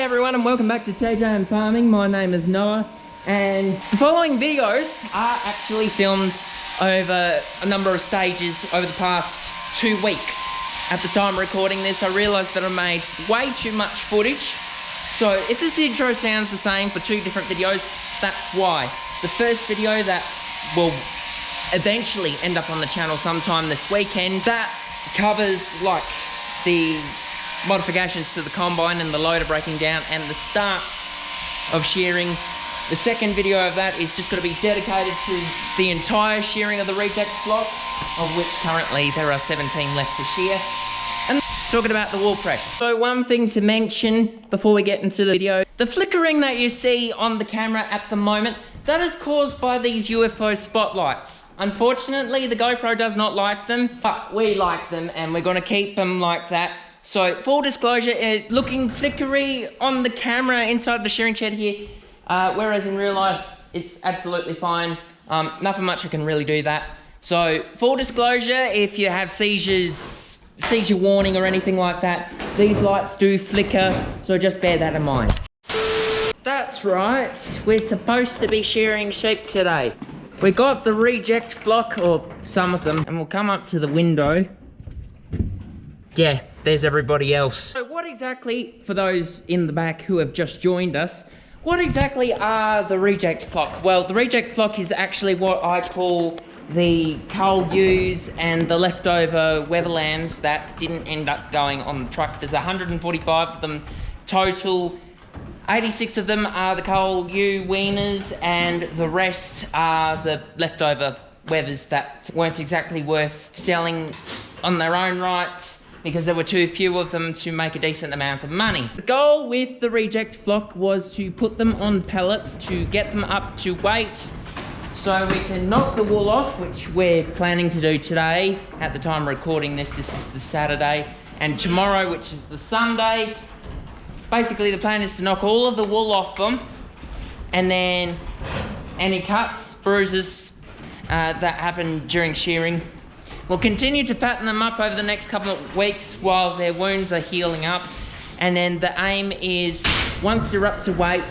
Hey everyone, and welcome back to TJM Farming. My name is Noah, and the following videos are actually filmed over a number of stages over the past 2 weeks. At the time of recording this, I realised that I made way too much footage. So if this intro sounds the same for 2 different videos, that's why. The first video that will eventually end up on the channel sometime this weekend, that covers like the modifications to the combine and the loader breaking down and the start of shearing. The second video of that is just going to be dedicated to the entire shearing of the reject flock, of which currently there are 17 left to shear, and talking about the wool press. So one thing to mention before we get into the video, the flickering that you see on the camera at the moment, that is caused by these UFO spotlights. Unfortunately, the GoPro does not like them, but we like them and we're going to keep them like that. So, full disclosure, looking flickery on the camera inside the shearing shed here, whereas in real life, it's absolutely fine. Nothing much I can really do that. So, full disclosure, if you have seizures, seizure warning or anything like that, these lights do flicker, so just bear that in mind. That's right, we're supposed to be shearing sheep today. We got the reject flock, or some of them, and we'll come up to the window. Yeah, there's everybody else. So what exactly, for those in the back who have just joined us, what exactly are the reject flock? Well, the reject flock is actually what I call the cull ewes and the leftover Wether lambs that didn't end up going on the truck. There's 145 of them total. 86 of them are the cull ewe weaners, and the rest are the leftover Wethers that weren't exactly worth selling on their own rights, because there were too few of them to make a decent amount of money. The goal with the reject flock was to put them on pellets to get them up to weight so we can knock the wool off, which we're planning to do today. At the time of recording this is the Saturday, and tomorrow, which is the Sunday. Basically the plan is to knock all of the wool off them, and then any cuts, bruises that happen during shearing, we'll continue to fatten them up over the next couple of weeks while their wounds are healing up. And then the aim is, once they're up to weight,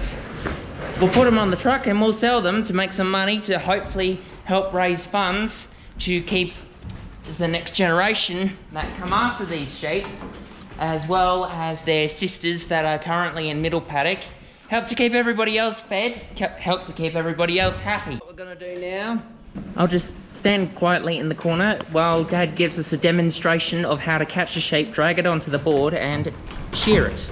we'll put them on the truck and we'll sell them to make some money to hopefully help raise funds to keep the next generation that come after these sheep, as well as their sisters that are currently in middle paddock. Help to keep everybody else fed, help to keep everybody else happy. What we're gonna do now, I'll just stand quietly in the corner while Dad gives us a demonstration of how to catch a sheep, drag it onto the board and shear it.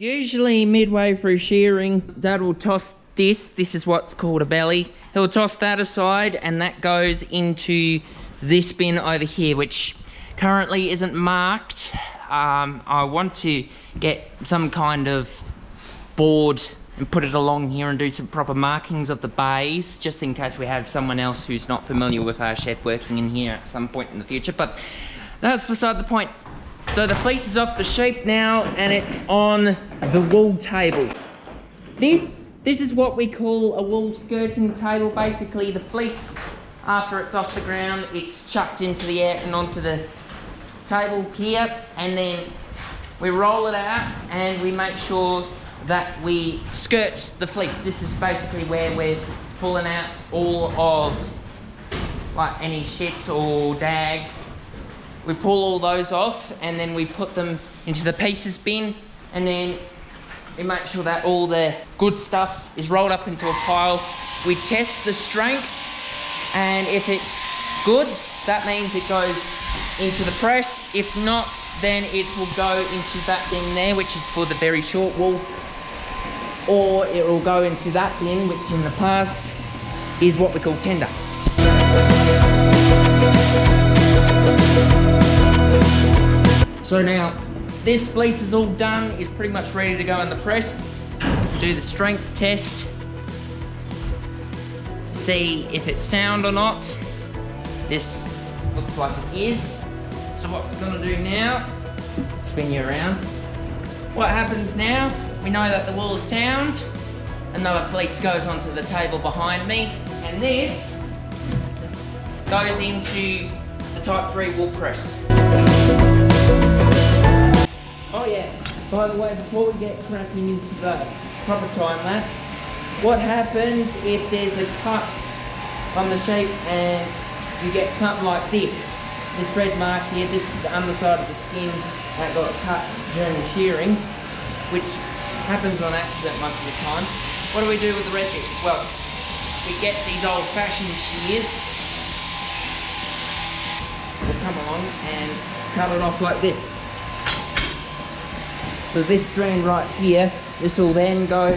Usually midway through shearing, Dad will toss this. This is what's called a belly. He'll toss that aside and that goes into this bin over here, which currently isn't marked. I want to get some kind of board and put it along here and do some proper markings of the bays, just in case we have someone else who's not familiar with our shed working in here at some point in the future, but that's beside the point. So the fleece is off the sheep now and it's on the wool table. This is what we call a wool skirting table. Basically the fleece, after it's off the ground, it's chucked into the air and onto the table here, and then we roll it out and we make sure that we skirt the fleece. This is basically where we're pulling out all of like any shits or dags. We pull all those off and then we put them into the pieces bin, and then we make sure that all the good stuff is rolled up into a pile. We test the strength, and if it's good, that means it goes into the press. If not, then it will go into that bin there, which is for the very short wool, or it will go into that bin, which in the past is what we call tender. So now this fleece is all done. It's pretty much ready to go in the press. Do the strength test to see if it's sound or not. This looks like it is. So what we're gonna do now, spin you around. What happens now, we know that the wool is sound. Another fleece goes onto the table behind me, and this goes into the Type 3 wool press. Oh yeah, by the way, before we get cracking into the proper time lapse, what happens if there's a cut on the sheep and you get something like this red mark here, this is the underside of the skin that got cut during the shearing, which happens on accident most of the time. What do we do with the red bits? Well, we get these old-fashioned shears. We'll come along and cut it off like this. So this strand right here, this will then go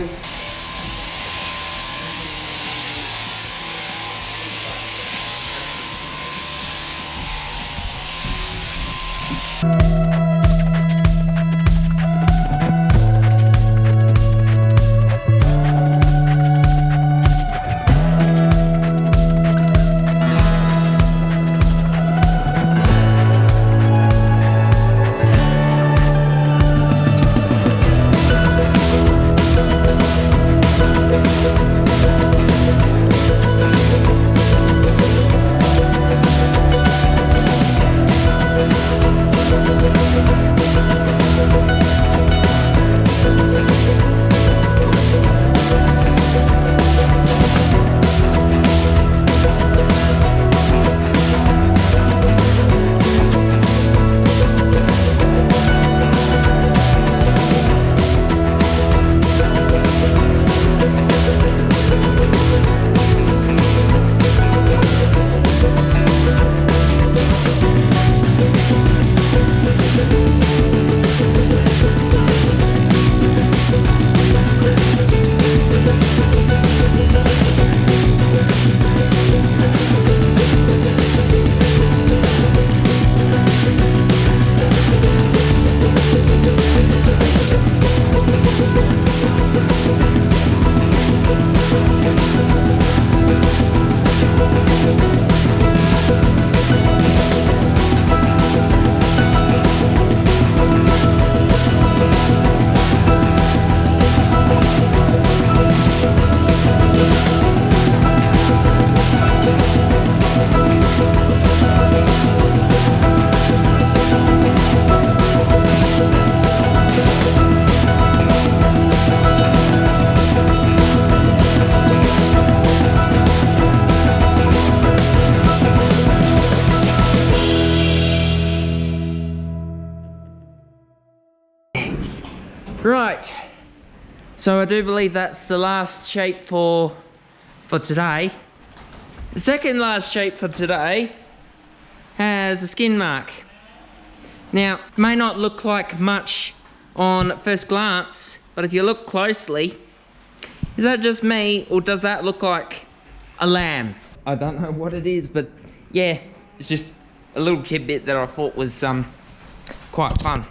Right, so I do believe that's the last sheep for today. The second last sheep for today has a skin mark. Now, it may not look like much on first glance, but if you look closely, is that just me, or does that look like a lamb? I don't know what it is, but yeah, it's just a little tidbit that I thought was quite fun.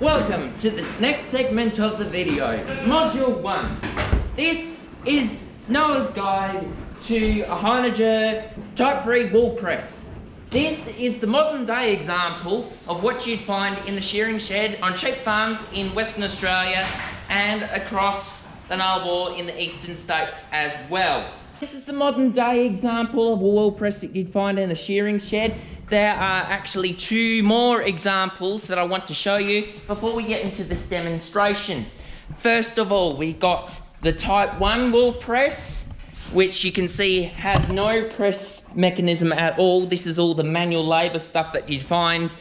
Welcome to this next segment of the video, Module 1. This is Noah's guide to a Heinegger Type 3 wool press. This is the modern day example of what you'd find in the shearing shed on sheep farms in Western Australia and across the Nullarbor in the eastern states as well. This is the modern day example of a wool press that you'd find in a shearing shed. There are actually two more examples that I want to show you before we get into this demonstration. First of all, we got the Type 1 wool press, which you can see has no press mechanism at all. This is all the manual labour stuff that you'd find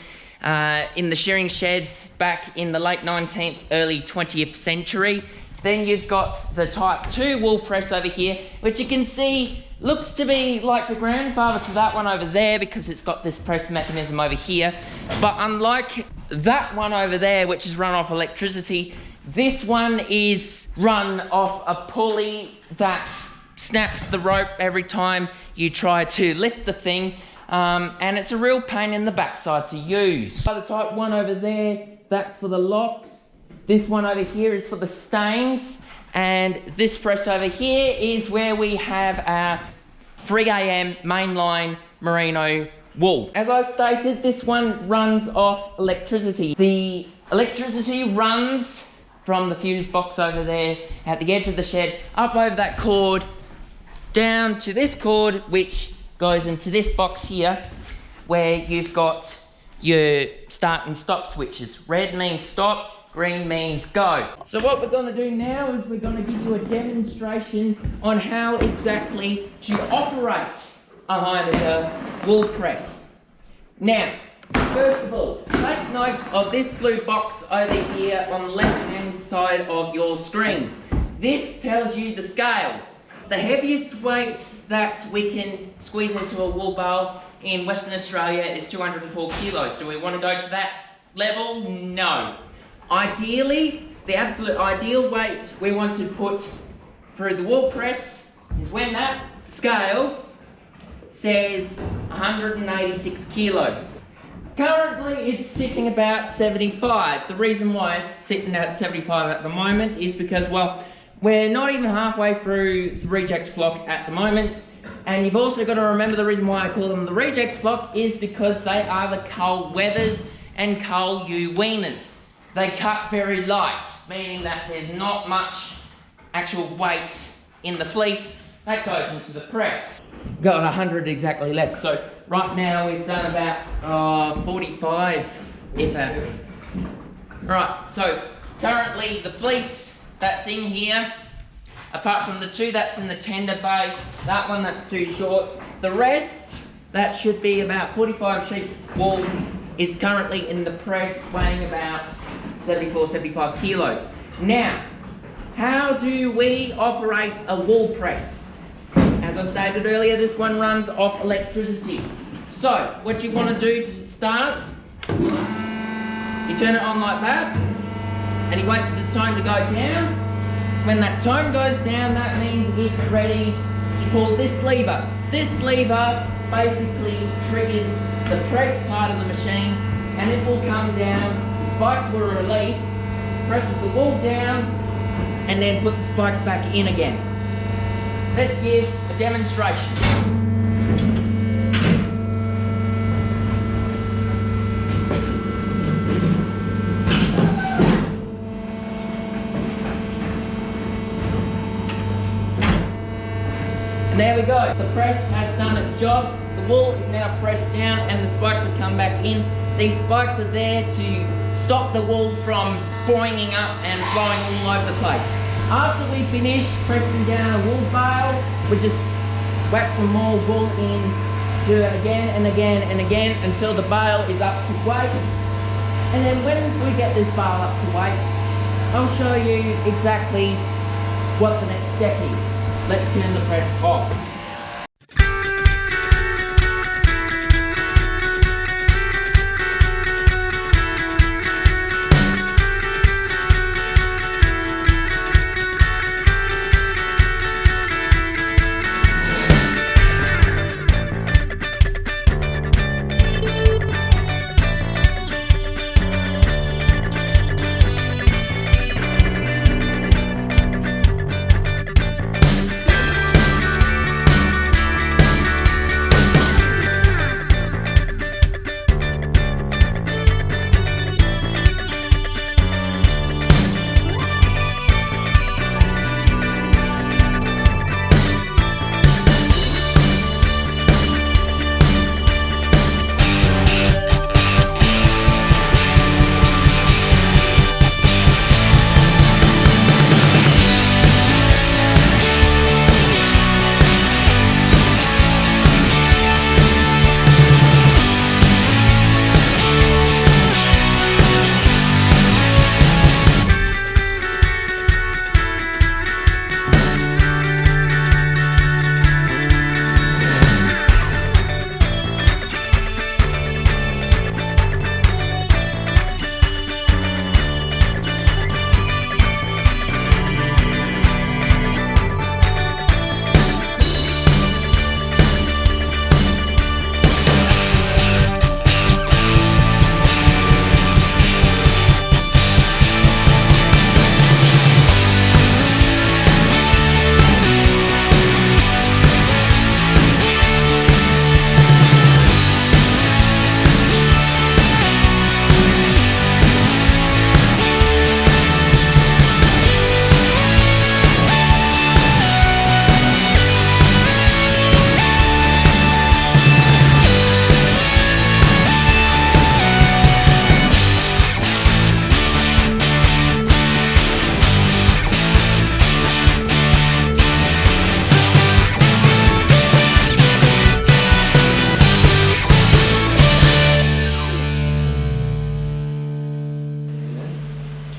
in the shearing sheds back in the late 19th, early 20th century. Then you've got the Type 2 wool press over here, which you can see looks to be like the grandfather to that one over there because it's got this press mechanism over here. But unlike that one over there, which is run off electricity, this one is run off a pulley that snaps the rope every time you try to lift the thing. And it's a real pain in the backside to use. The Type 1 over there, that's for the locks. This one over here is for the stains, and this press over here is where we have our 3am mainline merino wool. As I stated, this one runs off electricity. The electricity runs from the fuse box over there at the edge of the shed, up over that cord, down to this cord, which goes into this box here, where you've got your start and stop switches. Red means stop, green means go. So what we're going to do now is we're going to give you a demonstration on how exactly to operate a Heinegger wool press. Now, first of all, take note of this blue box over here on the left hand side of your screen. This tells you the scales. The heaviest weight that we can squeeze into a wool bale in Western Australia is 204 kilos. Do we want to go to that level? No. Ideally, the absolute ideal weight we want to put through the wool press is when that scale says 186 kilos. Currently it's sitting about 75. The reason why it's sitting at 75 at the moment is because, well, we're not even halfway through the reject flock at the moment, and you've also got to remember the reason why I call them the reject flock is because they are the cull wethers and cull ewe weaners. They cut very light, meaning that there's not much actual weight in the fleece that goes into the press. Got 100 exactly left, so right now we've done about 45, if that. Right, so currently the fleece that's in here, apart from the two that's in the tender bay, that one that's too short, the rest, that should be about 45 sheets wool, is currently in the press weighing about 74, 75 kilos. Now, how do we operate a wool press? As I stated earlier, this one runs off electricity. So, what you want to do to start, you turn it on like that, and you wait for the tone to go down. When that tone goes down, that means it's ready to pull this lever. This lever basically triggers the press part of the machine, and it will come down. Spikes will release, presses the wool down, and then put the spikes back in again. Let's give a demonstration. And there we go. The press has done its job. The wool is now pressed down and the spikes have come back in. These spikes are there to stop the wool from boinging up and flowing all over the place. After we finish pressing down a wool bale, we just whack some more wool in, do it again and again and again until the bale is up to weight. And then when we get this bale up to weight, I'll show you exactly what the next step is. Let's turn the press off.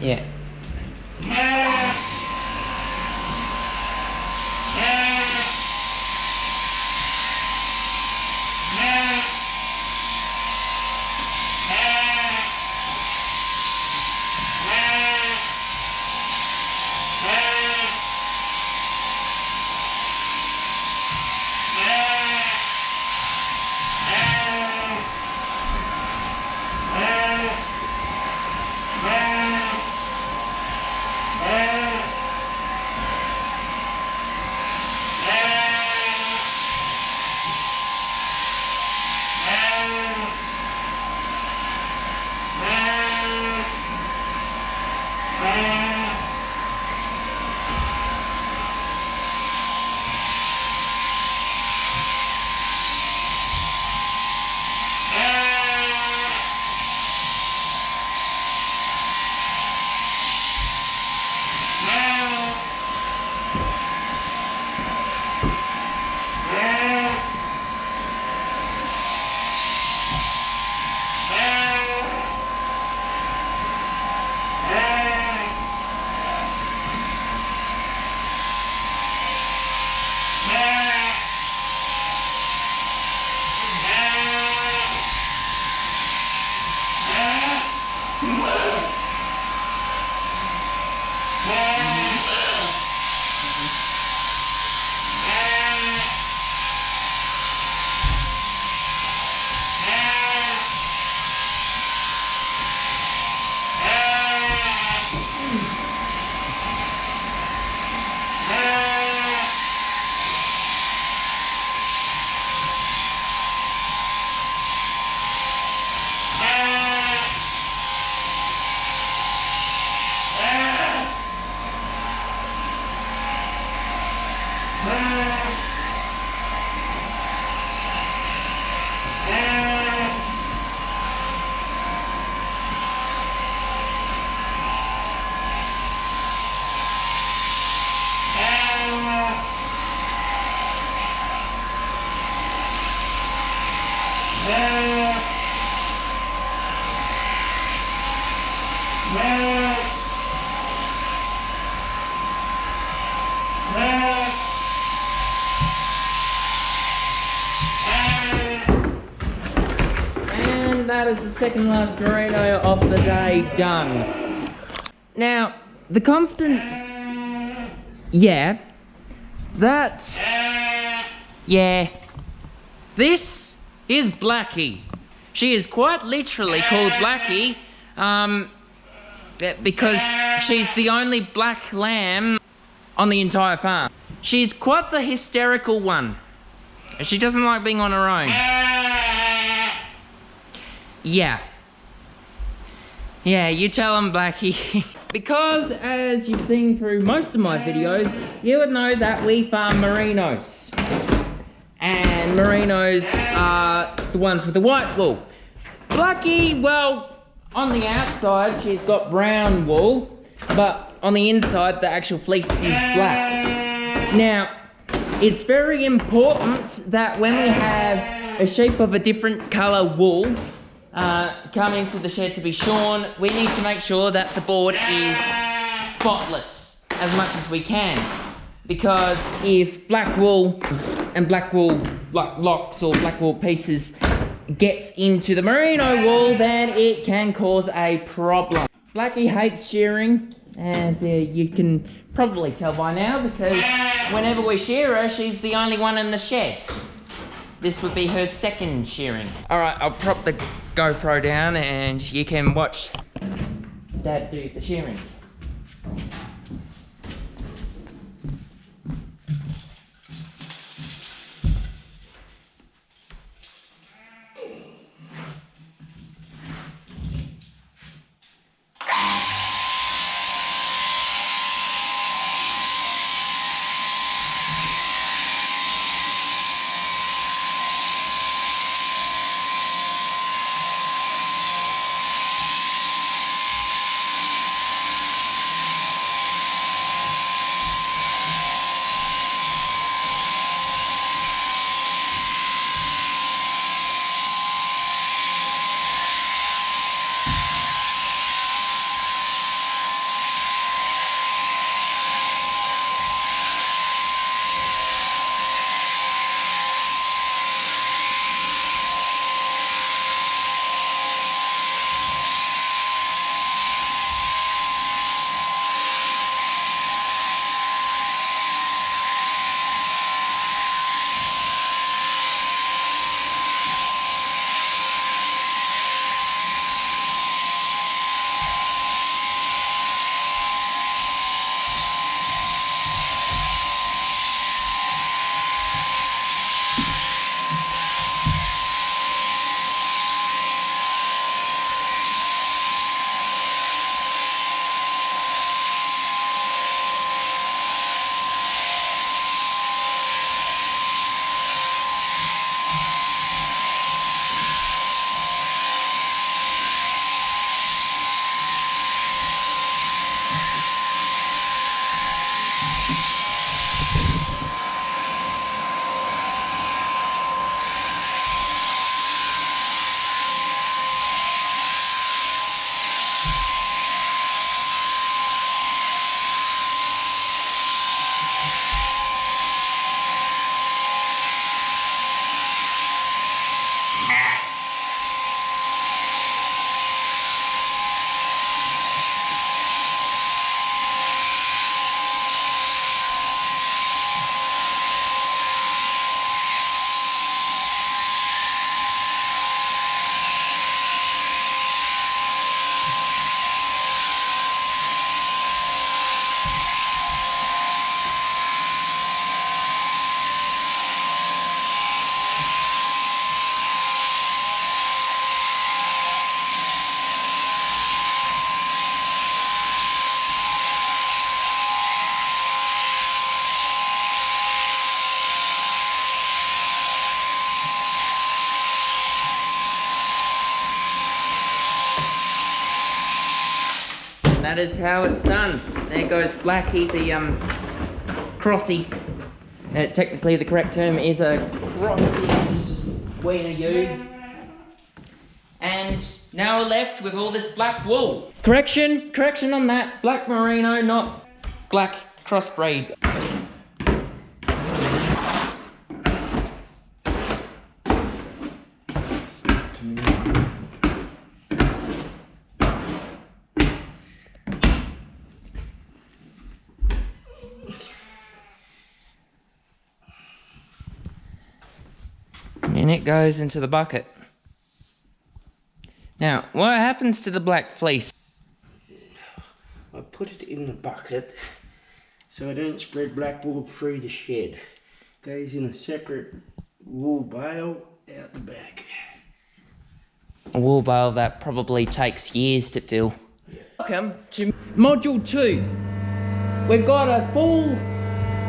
Yeah. And that is the second last merino of the day done. Now, the constant... Yeah. That's... Yeah. This is Blackie. She is quite literally called Blackie, because she's the only black lamb on the entire farm. She's quite the hysterical one. She doesn't like being on her own. Yeah. Yeah, you tell them, Blackie. Because, as you've seen through most of my videos, you would know that we farm merinos. And merinos are the ones with the white wool. Blackie, well, on the outside she's got brown wool, but on the inside the actual fleece is black. Now, it's very important that when we have a sheep of a different colour wool come into the shed to be shorn, we need to make sure that the board is spotless as much as we can. Because if black wool and black wool locks or black wool pieces gets into the merino wool, then it can cause a problem. Blackie hates shearing, as you can probably tell by now, because whenever we shear her, she's the only one in the shed. This would be her second shearing. Alright, I'll prop the GoPro down and you can watch Dad do the shearing. that is how it's done. There goes Blackie, the crossy. Technically the correct term is a crossy weaner ewe. And now we're left with all this black wool. Correction on that. Black merino, not black crossbreed. And it goes into the bucket. Now, what happens to the black fleece? I put it in the bucket so I don't spread black wool through the shed. It goes in a separate wool bale out the back. A wool bale that probably takes years to fill. Welcome to Module 2. We've got a full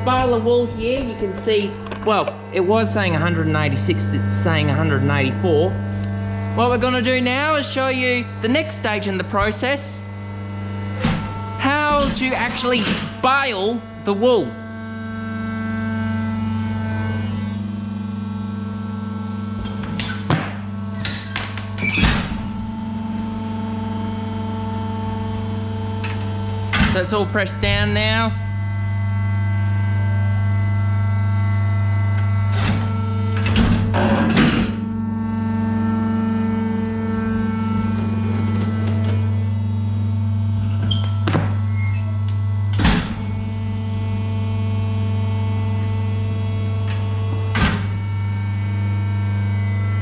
bale of wool here. You can see, well, it was saying 186, it's saying 184. What we're gonna do now is show you the next stage in the process, how to actually bale the wool. So it's all pressed down now.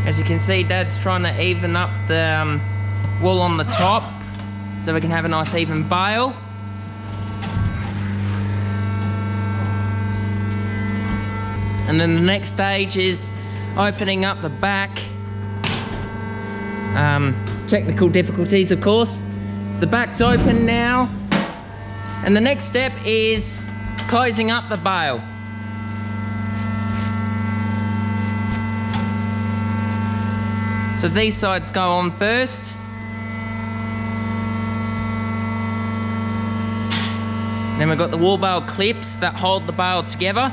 As you can see, Dad's trying to even up the wool on the top so we can have a nice even bale. And then the next stage is opening up the back. Technical difficulties, of course. The back's open now. And the next step is closing up the bale. So these sides go on first. Then we've got the wool bale clips that hold the bale together.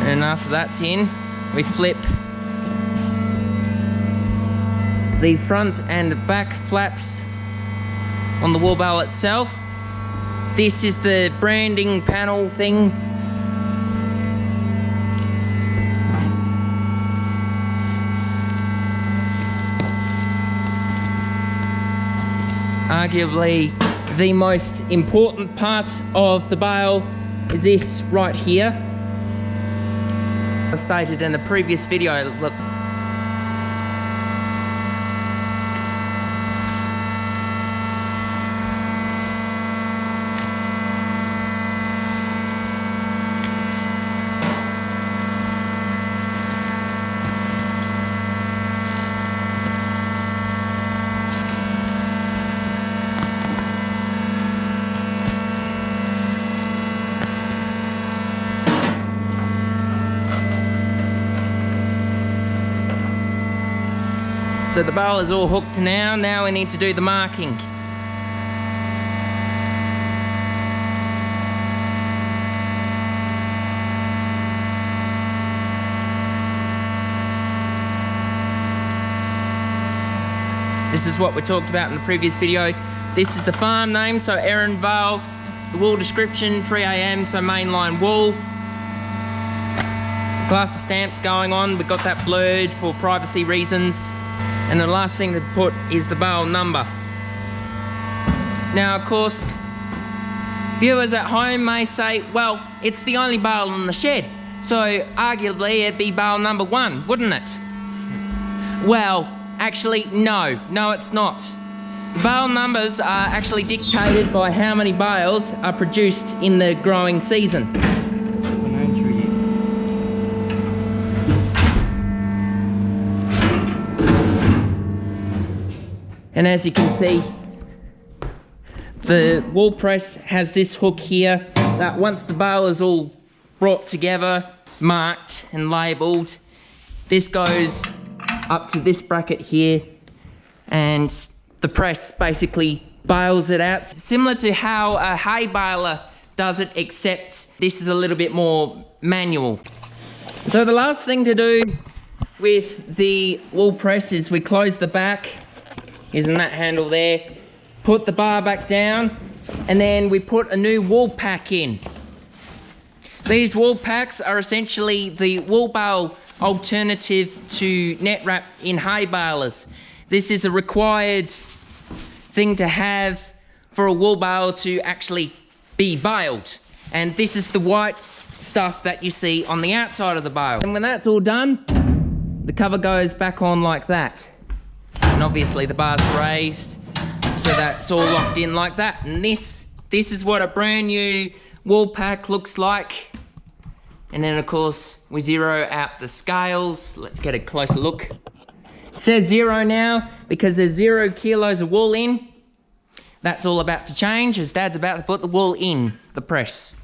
And after that's in, we flip the front and back flaps on the wool bale itself. This is the branding panel thing. Arguably the most important part of the bale is this right here. As stated in the previous video, look. So the bale is all hooked now. Now we need to do the marking. This is what we talked about in the previous video. This is the farm name, so Erin Vale. The wool description, 3 AM, so mainline wool. Class of stamps going on. We've got that blurred for privacy reasons. And the last thing to put is the bale number. Now, of course, viewers at home may say, well, it's the only bale in the shed, so arguably it'd be bale number 1, wouldn't it? Well, actually, no, it's not. The bale numbers are actually dictated by how many bales are produced in the growing season. And as you can see, the wool press has this hook here that once the bale is all brought together, marked and labelled, this goes up to this bracket here and the press basically bales it out. Similar to how a hay baler does it, except this is a little bit more manual. So the last thing to do with the wool press is we close the back, using that handle there, put the bar back down, and then we put a new wool pack in. These wool packs are essentially the wool bale alternative to net wrap in hay balers. This is a required thing to have for a wool bale to actually be baled. And this is the white stuff that you see on the outside of the bale. And when that's all done, the cover goes back on like that. And obviously the bar's raised, so that's all locked in like that. And this is what a brand new wool pack looks like. And then of course we zero out the scales. Let's get a closer look. It says 0 now because there's 0 kilos of wool in. That's all about to change as Dad's about to put the wool in the press.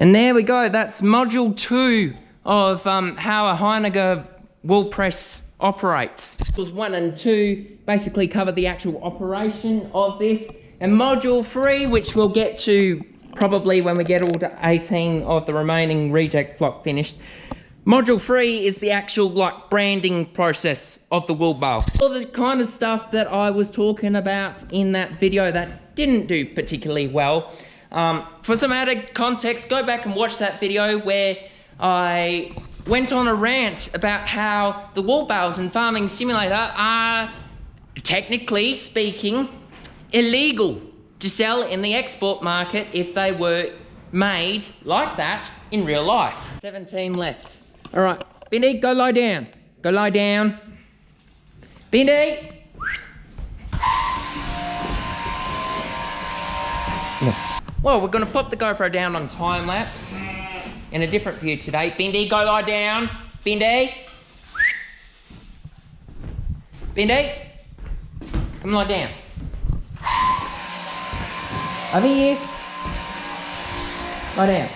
And there we go, that's module 2 of how a Heinegger wool press operates. Modules 1 and 2 basically cover the actual operation of this. And module 3, which we'll get to probably when we get all to 18 of the remaining reject flock finished. Module 3 is the actual branding process of the wool bale. All the kind of stuff that I was talking about in that video that didn't do particularly well. For some added context, go back and watch that video where I went on a rant about how the wool bales in Farming Simulator are, technically speaking, illegal to sell in the export market if they were made like that in real life. 17 left. All right, Bindi, go lie down. Go lie down. Bindi! No. Well, we're going to pop the GoPro down on time-lapse in a different view today. Bindi, go lie down. Bindi. Bindi. Come lie down. Over here. Lie down.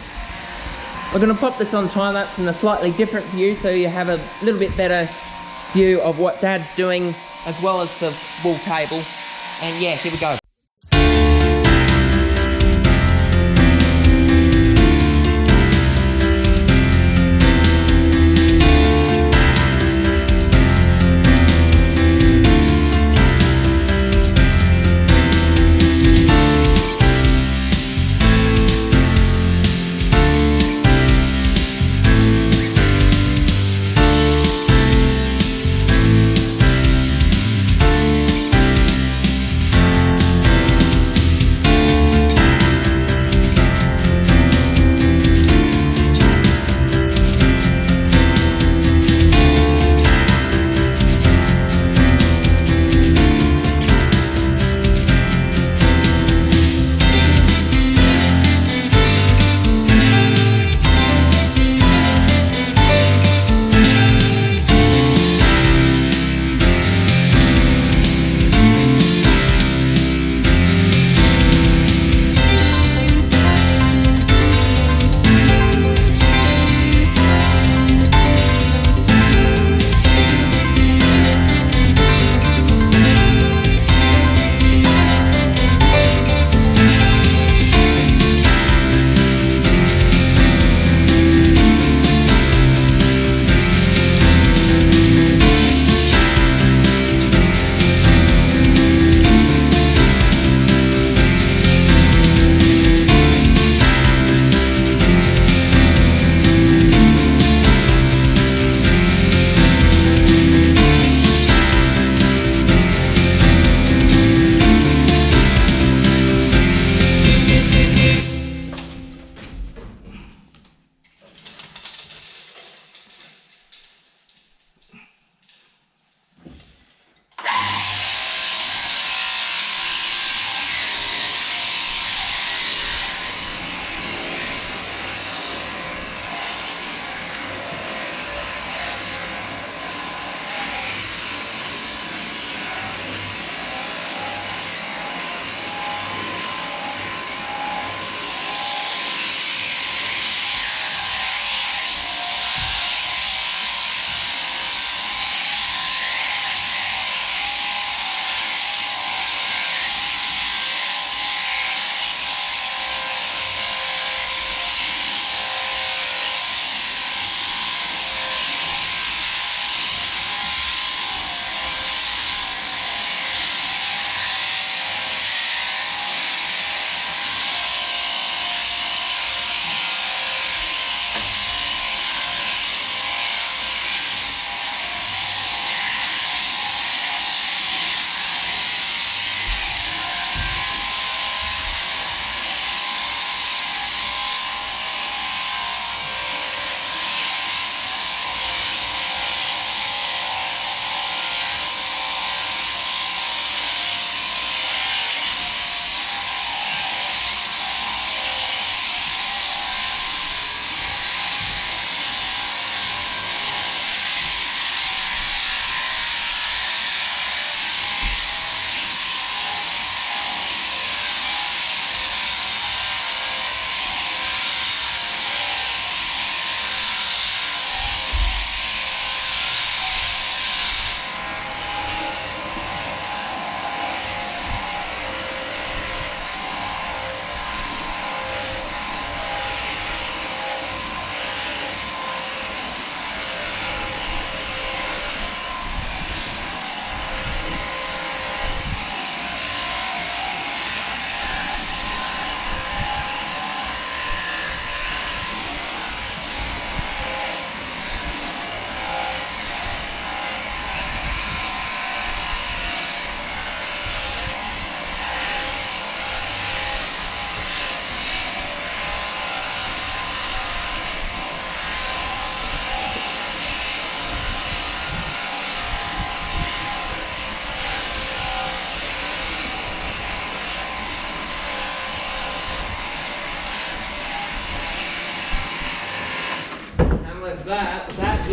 We're going to pop this on time-lapse in a slightly different view so you have a little bit better view of what Dad's doing as well as the wool table. And yeah, here we go.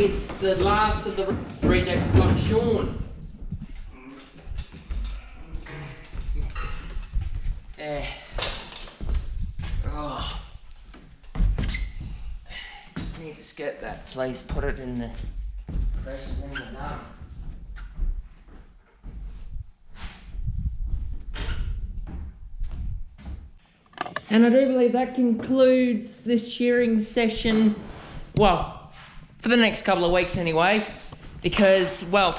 it's the last of the rejects got shorn. Oh. Just need to get that fleece, put it in the press and then we're done. And I do believe that concludes this shearing session, well, for the next couple of weeks anyway, because, well,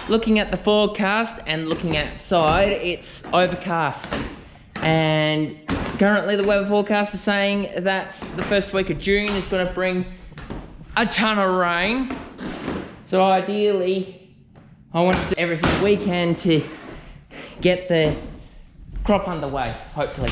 looking at the forecast and looking outside, it's overcast. And currently the weather forecast is saying that the first week of June is going to bring a ton of rain. So ideally, I want to do everything we can to get the crop underway, hopefully.